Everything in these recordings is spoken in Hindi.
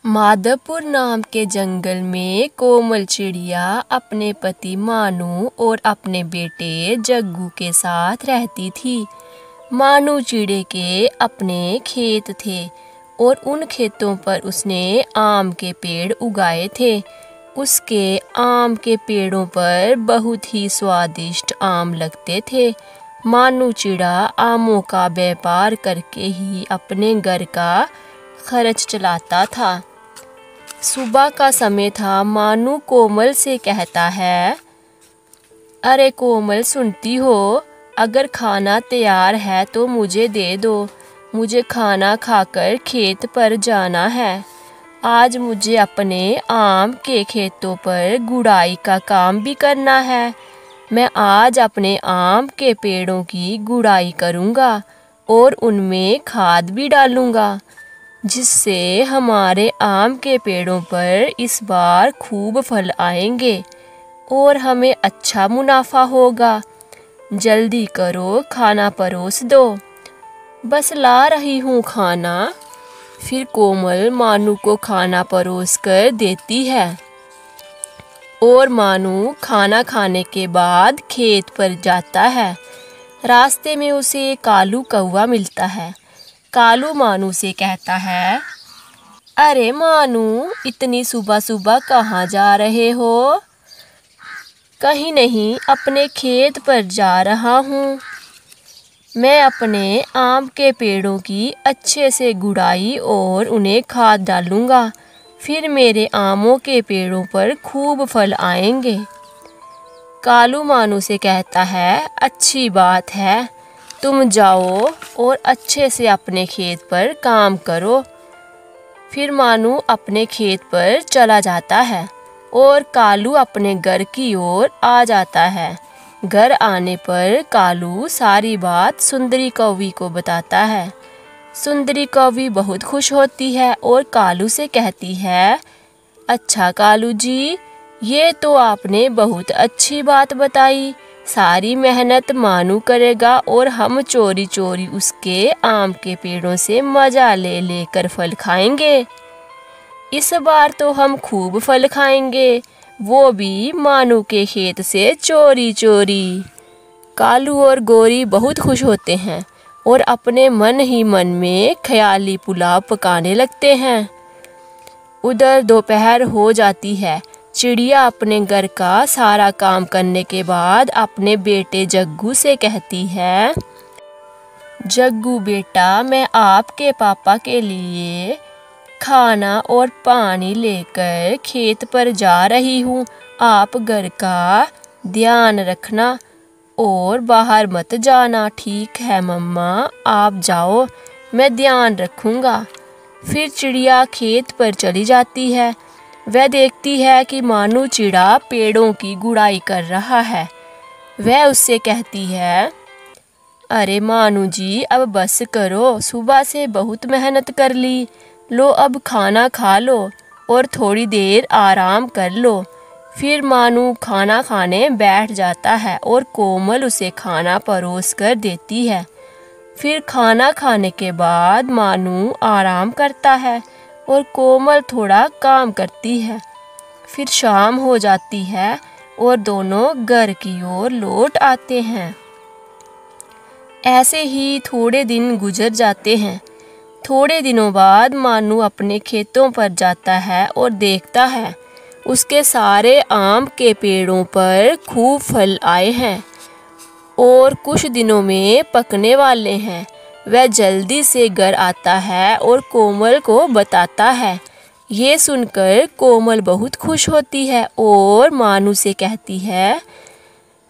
माधवपुर नाम के जंगल में कोमल चिड़िया अपने पति मानू और अपने बेटे जग्गू के साथ रहती थी। मानू चिड़े के अपने खेत थे और उन खेतों पर उसने आम के पेड़ उगाए थे। उसके आम के पेड़ों पर बहुत ही स्वादिष्ट आम लगते थे। मानू चिड़ा आमों का व्यापार करके ही अपने घर का खर्च चलाता था। सुबह का समय था। मानू कोमल से कहता है, अरे कोमल, सुनती हो? अगर खाना तैयार है तो मुझे दे दो। मुझे खाना खाकर खेत पर जाना है। आज मुझे अपने आम के खेतों पर गुड़ाई का काम भी करना है। मैं आज अपने आम के पेड़ों की गुड़ाई करूँगा और उनमें खाद भी डालूँगा, जिससे हमारे आम के पेड़ों पर इस बार खूब फल आएंगे और हमें अच्छा मुनाफा होगा। जल्दी करो, खाना परोस दो। बस ला रही हूँ खाना। फिर कोमल मानू को खाना परोस कर देती है और मानू खाना खाने के बाद खेत पर जाता है। रास्ते में उसे कालू कौवा मिलता है। कालू मानू से कहता है, अरे मानू, इतनी सुबह सुबह कहाँ जा रहे हो? कहीं नहीं, अपने खेत पर जा रहा हूँ। मैं अपने आम के पेड़ों की अच्छे से गुड़ाई और उन्हें खाद डालूँगा। फिर मेरे आमों के पेड़ों पर खूब फल आएंगे। कालू मानू से कहता है, अच्छी बात है, तुम जाओ और अच्छे से अपने खेत पर काम करो। फिर मानू अपने खेत पर चला जाता है और कालू अपने घर की ओर आ जाता है। घर आने पर कालू सारी बात सुंदरी कौवी को बताता है। सुंदरी कौवी बहुत खुश होती है और कालू से कहती है, अच्छा कालू जी, ये तो आपने बहुत अच्छी बात बताई। सारी मेहनत मानू करेगा और हम चोरी चोरी उसके आम के पेड़ों से मजा ले लेकर फल खाएंगे। इस बार तो हम खूब फल खाएंगे, वो भी मानू के खेत से चोरी चोरी। कालू और गोरी बहुत खुश होते हैं और अपने मन ही मन में ख्याली पुलाव पकाने लगते हैं। उधर दोपहर हो जाती है। चिड़िया अपने घर का सारा काम करने के बाद अपने बेटे जग्गू से कहती है, जग्गू बेटा, मैं आपके पापा के लिए खाना और पानी लेकर खेत पर जा रही हूँ। आप घर का ध्यान रखना और बाहर मत जाना। ठीक है मम्मा, आप जाओ, मैं ध्यान रखूँगा। फिर चिड़िया खेत पर चली जाती है। वह देखती है कि मानू चिड़ा पेड़ों की गुड़ाई कर रहा है। वह उससे कहती है, अरे मानू जी, अब बस करो, सुबह से बहुत मेहनत कर ली। लो अब खाना खा लो और थोड़ी देर आराम कर लो। फिर मानू खाना खाने बैठ जाता है और कोमल उसे खाना परोस कर देती है। फिर खाना खाने के बाद मानू आराम करता है और कोमल थोड़ा काम करती है। फिर शाम हो जाती है और दोनों घर की ओर लौट आते हैं। ऐसे ही थोड़े दिन गुजर जाते हैं। थोड़े दिनों बाद मानू अपने खेतों पर जाता है और देखता है उसके सारे आम के पेड़ों पर खूब फल आए हैं और कुछ दिनों में पकने वाले हैं। वह जल्दी से घर आता है और कोमल को बताता है। ये सुनकर कोमल बहुत खुश होती है और मानू से कहती है,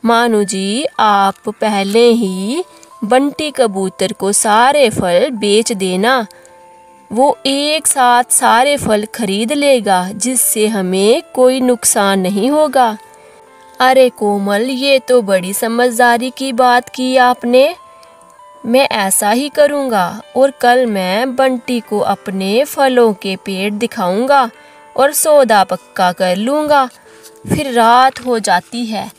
मानू जी, आप पहले ही बंटी कबूतर को सारे फल बेच देना। वो एक साथ सारे फल खरीद लेगा, जिससे हमें कोई नुकसान नहीं होगा। अरे कोमल, ये तो बड़ी समझदारी की बात की आपने। मैं ऐसा ही करूँगा और कल मैं बंटी को अपने फलों के पेड़ दिखाऊंगा और सौदा पक्का कर लूँगा। फिर रात हो जाती है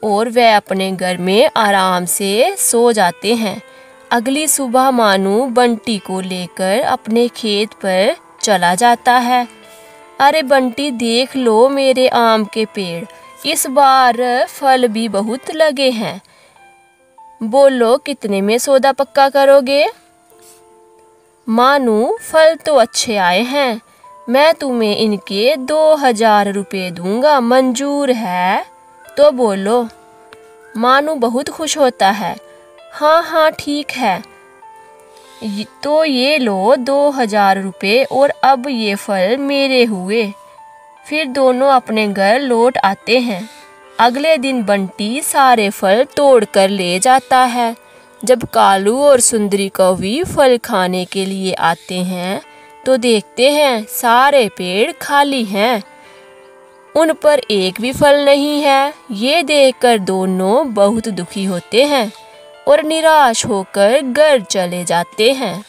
और वह अपने घर में आराम से सो जाते हैं। अगली सुबह मानू बंटी को लेकर अपने खेत पर चला जाता है। अरे बंटी देख लो मेरे आम के पेड़, इस बार फल भी बहुत लगे हैं। बोलो कितने में सौदा पक्का करोगे? मानू फल तो अच्छे आए हैं, मैं तुम्हें इनके 2000 रुपये दूंगा, मंजूर है तो बोलो। मानू बहुत खुश होता है। हाँ हाँ ठीक है, तो ये लो 2000 रुपये और अब ये फल मेरे हुए। फिर दोनों अपने घर लौट आते हैं। अगले दिन बंटी सारे फल तोड़ कर ले जाता है। जब कालू और सुंदरी कौवी फल खाने के लिए आते हैं तो देखते हैं सारे पेड़ खाली हैं, उन पर एक भी फल नहीं है। ये देखकर दोनों बहुत दुखी होते हैं और निराश होकर घर चले जाते हैं।